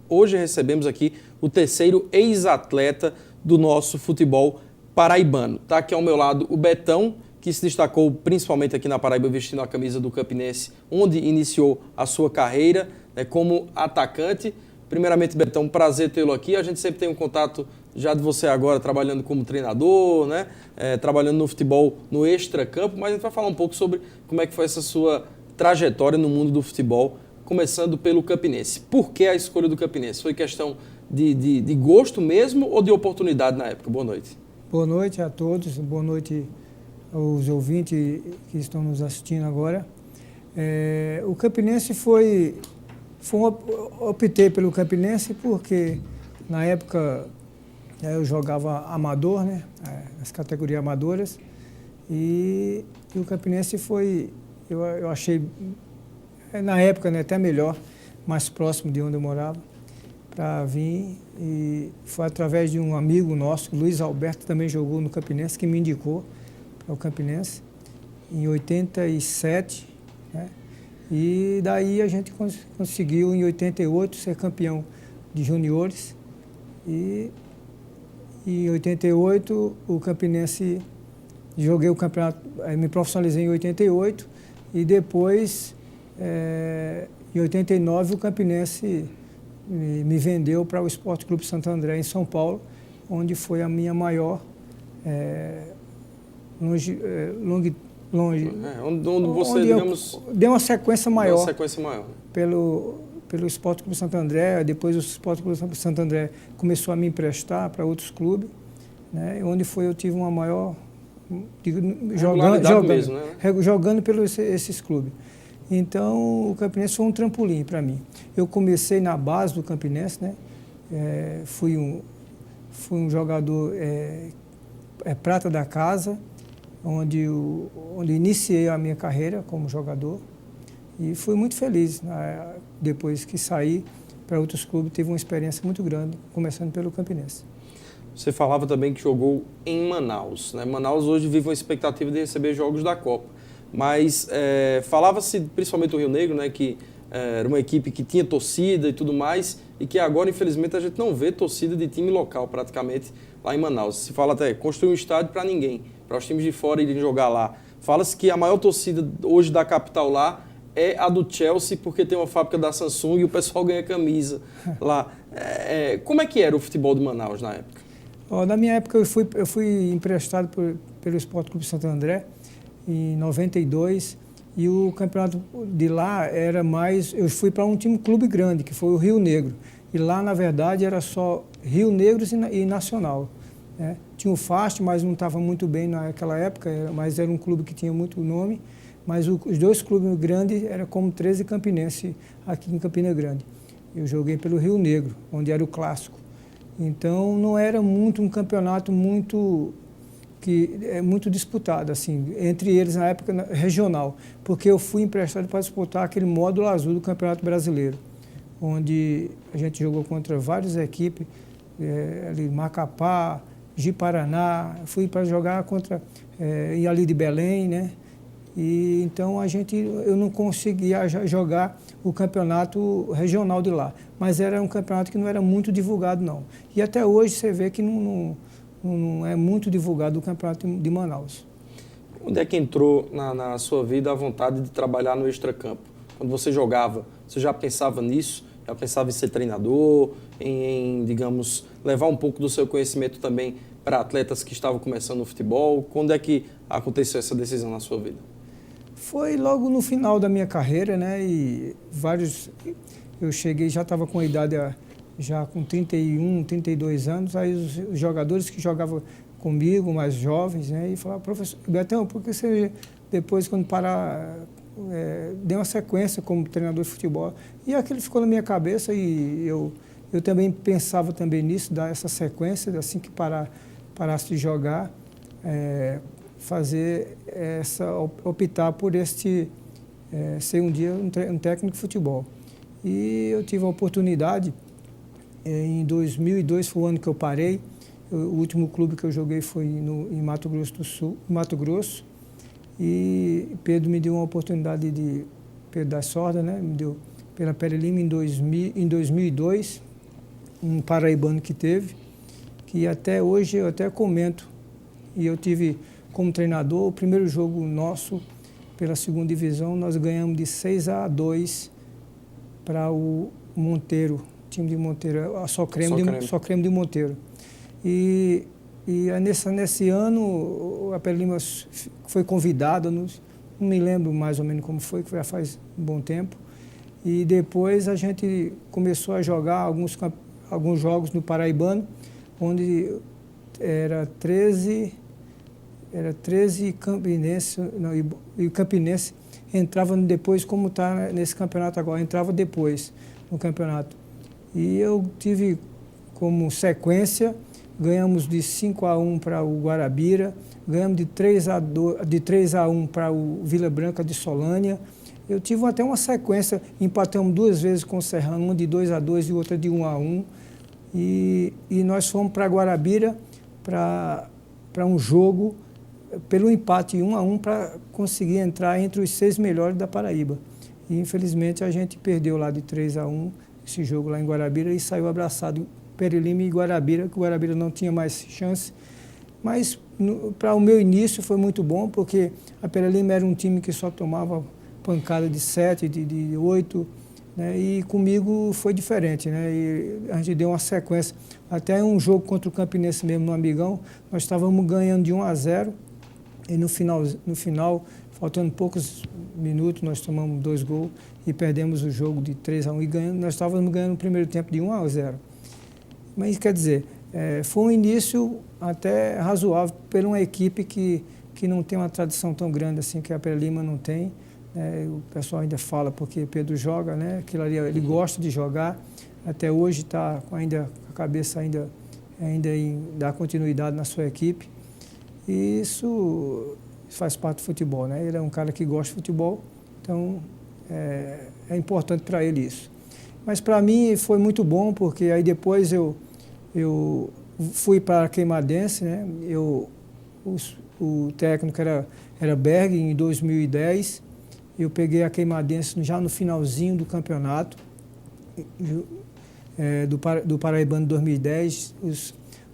Hoje recebemos aqui o terceiro ex-atleta do nosso futebol paraibano. Está aqui ao meu lado o Betão, que se destacou principalmente aqui na Paraíba vestindo a camisa do Campinense, onde iniciou a sua carreira, né, como atacante. Primeiramente, Betão, prazer tê-lo aqui. A gente sempre tem um contato já de você agora trabalhando como treinador, né, trabalhando no futebol no extracampo, mas a gente vai falar um pouco sobre como é que foi essa sua trajetória no mundo do futebol, começando pelo Campinense. Por que a escolha do Campinense? Foi questão de gosto mesmo ou de oportunidade na época? Boa noite. Boa noite a todos, boa noite aos ouvintes que estão nos assistindo agora. O Campinense optei pelo Campinense porque na época eu jogava amador, né, nas categorias amadoras, e o Campinense eu achei, na época, né, até melhor, mais próximo de onde eu morava, para vir, e foi através de um amigo nosso, Luiz Alberto, que também jogou no Campinense, que me indicou para o Campinense, em 87, né? E daí a gente conseguiu, em 88, ser campeão de juniores, e em 88 o Campinense, joguei o campeonato, me profissionalizei em 88, e depois, em 89, o Campinense me vendeu para o Esporte Clube Santo André, em São Paulo, onde foi a minha maior longe, onde você, digamos, deu uma sequência maior, pelo Esporte Clube Santo André. Depois o Esporte Clube Santo André começou a me emprestar para outros clubes, né, onde eu tive uma maior, jogando pelos esses clubes. Então, o Campinense foi um trampolim para mim. Eu comecei na base do Campinense, né? Fui um jogador prata da casa, onde iniciei a minha carreira como jogador, e fui muito feliz. Depois que saí para outros clubes, tive uma experiência muito grande, começando pelo Campinense. Você falava também que jogou em Manaus, né? Manaus hoje vive uma expectativa de receber jogos da Copa. Mas falava-se, principalmente do Rio Negro, né, que era uma equipe que tinha torcida e tudo mais, e que agora, infelizmente, a gente não vê torcida de time local, praticamente, lá em Manaus. Se fala até construir um estádio para ninguém, para os times de fora irem jogar lá. Fala-se que a maior torcida hoje da capital lá é a do Chelsea, porque tem uma fábrica da Samsung e o pessoal ganha camisa lá. Como é que era o futebol de Manaus na época? Na minha época, eu fui emprestado pelo Esporte Clube Santo André, em 92, e o campeonato de lá era mais... Eu fui para um clube grande, que foi o Rio Negro. E lá, na verdade, era só Rio Negro e Nacional, né? Tinha o Fast, mas não estava muito bem naquela época, mas era um clube que tinha muito nome. Mas os dois clubes grandes eram como 13 Campinense aqui em Campina Grande. Eu joguei pelo Rio Negro, onde era o clássico. Então, não era muito um campeonato muito disputado, assim, entre eles na época regional, porque eu fui emprestado para disputar aquele módulo azul do Campeonato Brasileiro, onde a gente jogou contra várias equipes, ali Macapá, Ji-Paraná, fui para jogar contra ali de Belém, né? E então eu não conseguia jogar o campeonato regional de lá, mas era um campeonato que não era muito divulgado, não. E até hoje você vê que não é muito divulgado o campeonato de Manaus. Onde é que entrou na sua vida a vontade de trabalhar no extracampo? Quando você jogava, você já pensava nisso? Já pensava em ser treinador, em, digamos, levar um pouco do seu conhecimento também para atletas que estavam começando no futebol? Quando é que aconteceu essa decisão na sua vida? Foi logo no final da minha carreira, né? Eu cheguei, já estava com a idade... já com 31, 32 anos, aí os jogadores que jogavam comigo, mais jovens, né, e falavam: professor Betão, por que você, depois, quando parar, deu uma sequência como treinador de futebol? E aquilo ficou na minha cabeça, e eu também pensava também nisso, dar essa sequência, assim que parasse de jogar, optar por ser um dia um técnico de futebol. E eu tive a oportunidade. Em 2002 foi o ano que eu parei. O último clube que eu joguei foi em Mato Grosso do Sul, Mato Grosso. E Pedro me deu uma oportunidade Pedro da Sorda, né? Me deu pela Pere Lima em 2002. um paraibano que teve, que até hoje eu até comento, e eu tive como treinador o primeiro jogo nosso pela 2ª divisão, nós ganhamos de 6-2 para o Monteiro, time de Monteiro, a Só Creme de Monteiro. E nesse ano a Pere Lima foi convidada, não me lembro mais ou menos como foi, que já faz um bom tempo. E depois a gente começou a jogar alguns jogos no Paraibano, onde era 13 campinense, e o Campinense entrava depois, como está nesse campeonato agora, entrava depois no campeonato. E eu tive como sequência, ganhamos de 5-1 para o Guarabira, ganhamos de 3-1 para o Vila Branca de Solânia. Eu tive até uma sequência, empatamos 2 vezes com o Serrano, uma de 2-2 e outra de 1-1. E nós fomos para Guarabira para um jogo pelo empate 1-1 para conseguir entrar entre os 6 melhores da Paraíba. E infelizmente a gente perdeu lá de 3-1 esse jogo lá em Guarabira e saiu abraçado Pere Lima e Guarabira, que o Guarabira não tinha mais chance. Mas para o meu início foi muito bom, porque a Pere Lima era um time que só tomava pancada de 7, de 8, né? E comigo foi diferente, né? E a gente deu uma sequência. Até um jogo contra o Campinense mesmo, no Amigão, nós estávamos ganhando de 1-0, e no final, faltando poucos minutos, nós tomamos 2 gols e perdemos o jogo de 3-1 e ganhando. Nós estávamos ganhando no primeiro tempo de 1-0. Mas, quer dizer, foi um início até razoável por uma equipe que não tem uma tradição tão grande assim, que a Pere Lima não tem. O pessoal ainda fala porque Pedro joga, né? Aquilo ali, ele gosta de jogar. Até hoje está ainda com a cabeça ainda em dar continuidade na sua equipe. E isso faz parte do futebol, né? Ele é um cara que gosta de futebol, então é importante para ele isso. Mas para mim foi muito bom, porque aí depois eu fui para a Queimadense, né? O técnico era Berg, em 2010. Eu peguei a Queimadense já no finalzinho do campeonato, do Paraibano 2010.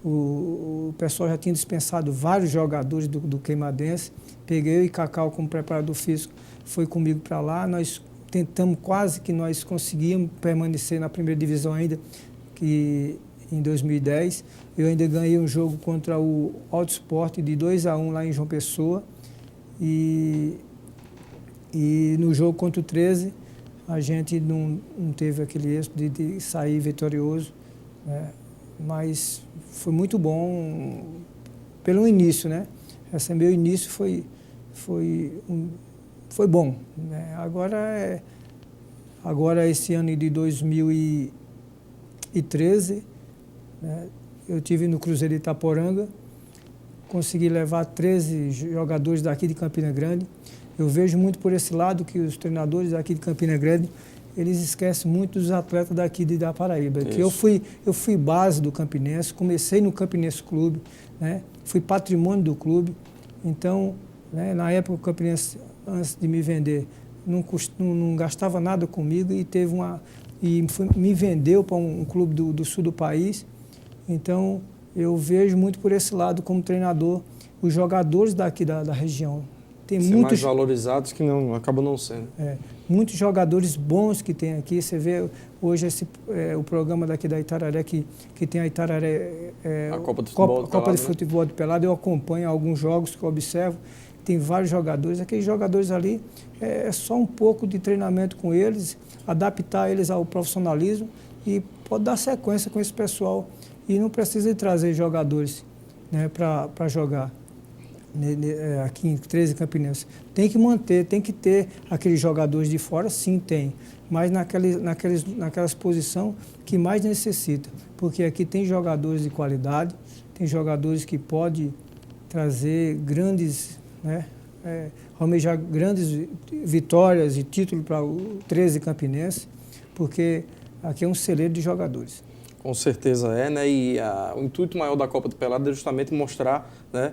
O pessoal já tinha dispensado vários jogadores do Queimadense. Peguei eu e Cacau como preparador físico, foi comigo para lá. Nós tentamos, quase que nós conseguimos permanecer na primeira divisão ainda, que em 2010. Eu ainda ganhei um jogo contra o Alto Esporte de 2-1 lá em João Pessoa. E no jogo contra o 13, a gente não teve aquele êxito de sair vitorioso, né? Mas foi muito bom pelo início, né? Esse meu início foi bom, né? Agora esse ano de 2013, né, eu tive no Cruzeiro de Itaporanga, consegui levar 13 jogadores daqui de Campina Grande. Eu vejo muito por esse lado que os treinadores daqui de Campina Grande, eles esquecem muito dos atletas daqui da Paraíba. Que eu fui base do Campinense, comecei no Campinense Clube, né? Fui patrimônio do clube. Então, né, na época o Campinense, antes de me vender, não gastava nada comigo e me vendeu para um clube do sul do país. Então, eu vejo muito por esse lado como treinador, os jogadores daqui da região. Tem muitos mais valorizados que acabam não sendo. Muitos jogadores bons que tem aqui. Você vê hoje o programa daqui da Itararé, que tem a Itararé, a Copa de Futebol de Pelado. Eu acompanho alguns jogos que eu observo. Tem vários jogadores. Aqueles jogadores ali, é só um pouco de treinamento com eles, adaptar eles ao profissionalismo e pode dar sequência com esse pessoal. E não precisa de trazer jogadores, né, para jogar aqui em 13 Campinense. Tem que manter, tem que ter aqueles jogadores de fora, sim, tem. Mas naquelas posições que mais necessita. Porque aqui tem jogadores de qualidade, tem jogadores que podem trazer grandes, né, almejar grandes vitórias e títulos para o 13 Campinense, porque aqui é um celeiro de jogadores. Com certeza né? E o intuito maior da Copa do Pelado é justamente mostrar, né,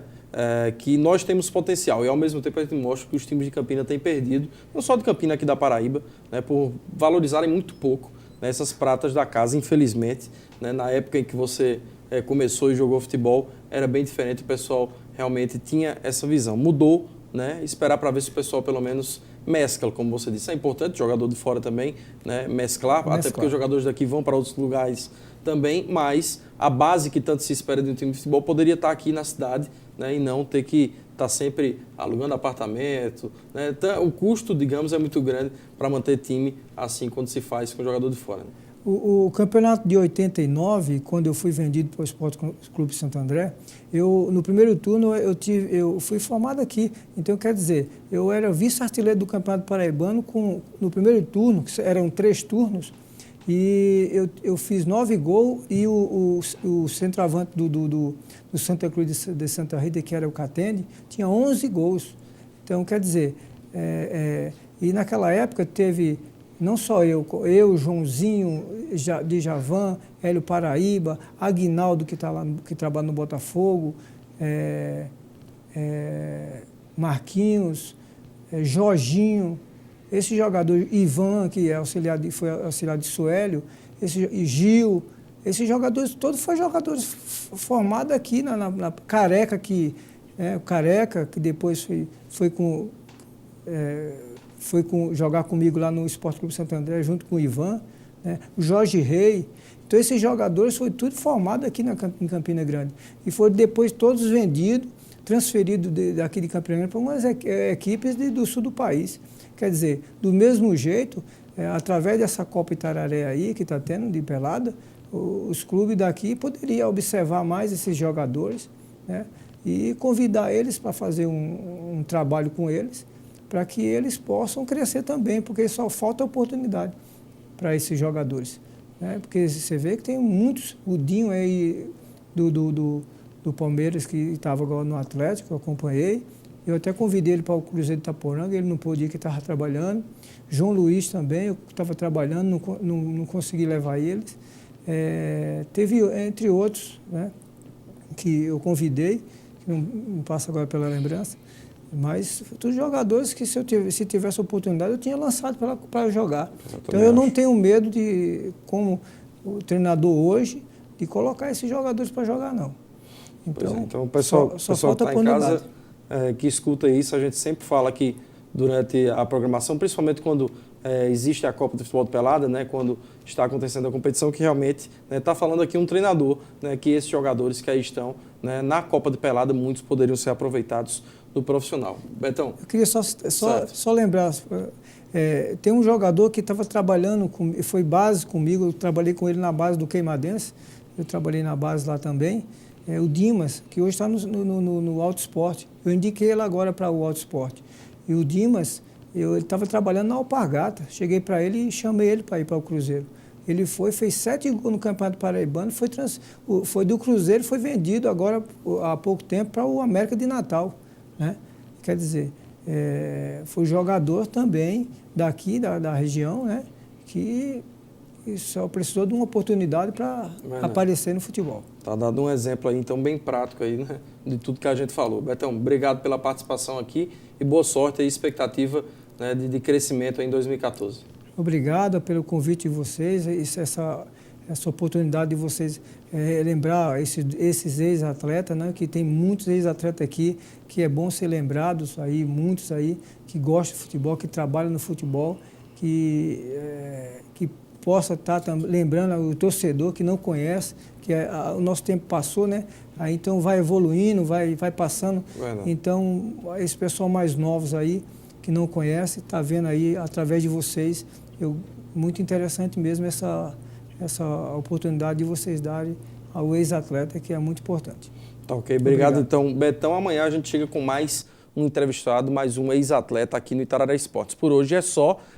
que nós temos potencial e ao mesmo tempo a gente mostra que os times de Campina têm perdido, não só de Campina, aqui da Paraíba, né, por valorizarem muito pouco, nessas pratas da casa, infelizmente. Né? Na época em que você começou e jogou futebol, era bem diferente, o pessoal realmente tinha essa visão. Mudou, né? Esperar para ver se o pessoal pelo menos mescla, como você disse. É importante, jogador de fora também, né? Mesclar, até porque os jogadores daqui vão para outros lugares também, mas a base que tanto se espera de um time de futebol poderia estar aqui na cidade, né? E não ter que estar sempre alugando apartamento, né? Então, o custo, digamos, é muito grande para manter time assim quando se faz com o jogador de fora. Né? O campeonato de 89, quando eu fui vendido para o Esporte Clube Santo André, no primeiro turno eu fui formado aqui. Então, quer dizer, eu era vice-artilheiro do Campeonato Paraibano no primeiro turno, que eram 3 turnos, e eu fiz 9 gols e o centroavante do Santa Cruz de Santa Rita, que era o Catende, tinha 11 gols. Então, quer dizer, e naquela época teve... Não só eu, Joãozinho de Javan, Hélio Paraíba, Aguinaldo, que trabalha no Botafogo, Marquinhos, Jorginho, esse jogador, Ivan, que foi auxiliar de Suélio, e Gil, esses jogadores, todos foram jogadores formados aqui na Careca, o Careca, que depois foi jogar comigo lá no Esporte Clube Santo André, junto com o Ivan, né? O Jorge Rei. Então, esses jogadores foi tudo formado aqui em Campina Grande. E foram depois todos vendidos, transferidos daqui de Campina Grande para umas equipes do sul do país. Quer dizer, do mesmo jeito, através dessa Copa Itararé aí, que está tendo de pelada, os clubes daqui poderiam observar mais esses jogadores, né? E convidar eles para fazer um trabalho com eles, para que eles possam crescer também, porque só falta oportunidade para esses jogadores. Né? Porque você vê que tem muitos, o Dinho aí do Palmeiras, que estava agora no Atlético, eu acompanhei, eu até convidei ele para o Cruzeiro de Itaporanga, ele não pôde ir, que estava trabalhando. João Luiz também, eu estava trabalhando, não consegui levar eles. Teve, entre outros, né, que eu convidei, que não passa agora pela lembrança, mas todos jogadores que se tivesse oportunidade eu tinha lançado para jogar. Então eu não tenho medo de, como o treinador hoje, de colocar esses jogadores para jogar, não. Então o pessoal só falta tá em casa que escuta isso, a gente sempre fala que durante a programação, principalmente quando existe a Copa de Futebol de Pelada, né, quando está acontecendo a competição, que realmente está falando aqui um treinador, né, que esses jogadores que aí estão, né, na Copa de Pelada, muitos poderiam ser aproveitados no profissional. Betão. Eu queria só lembrar, tem um jogador que estava trabalhando, foi base comigo, eu trabalhei com ele na base do Queimadense, eu trabalhei na base lá também, o Dimas, que hoje está no Alto Esporte. Eu indiquei ele agora para o Alto Esporte. E o Dimas, ele estava trabalhando na Alpargata, cheguei para ele e chamei ele para ir para o Cruzeiro. Ele fez 7 gols no Campeonato Paraibano, foi do Cruzeiro, foi vendido agora há pouco tempo para o América de Natal. Né? Quer dizer, foi jogador também daqui, da região, né? Que só precisou de uma oportunidade para aparecer no futebol. Está dando um exemplo aí, então, bem prático aí, né? De tudo que a gente falou. Betão, obrigado pela participação aqui e boa sorte e expectativa, né, de crescimento em 2014. Obrigado pelo convite de vocês, essa oportunidade de vocês lembrar esses ex-atletas, né, que tem muitos ex-atletas aqui, que é bom ser lembrados aí, muitos aí que gostam de futebol, que trabalham no futebol, que possa estar lembrando o torcedor que não conhece, que o nosso tempo passou, né? Aí então vai evoluindo, vai passando. Então, esse pessoal mais novos aí, que não conhece, está vendo aí através de vocês, muito interessante mesmo essa oportunidade de vocês darem ao ex-atleta, que é muito importante. Tá ok, obrigado. Então, Betão, amanhã a gente chega com mais um entrevistado, mais um ex-atleta aqui no Itararé Esportes. Por hoje é só.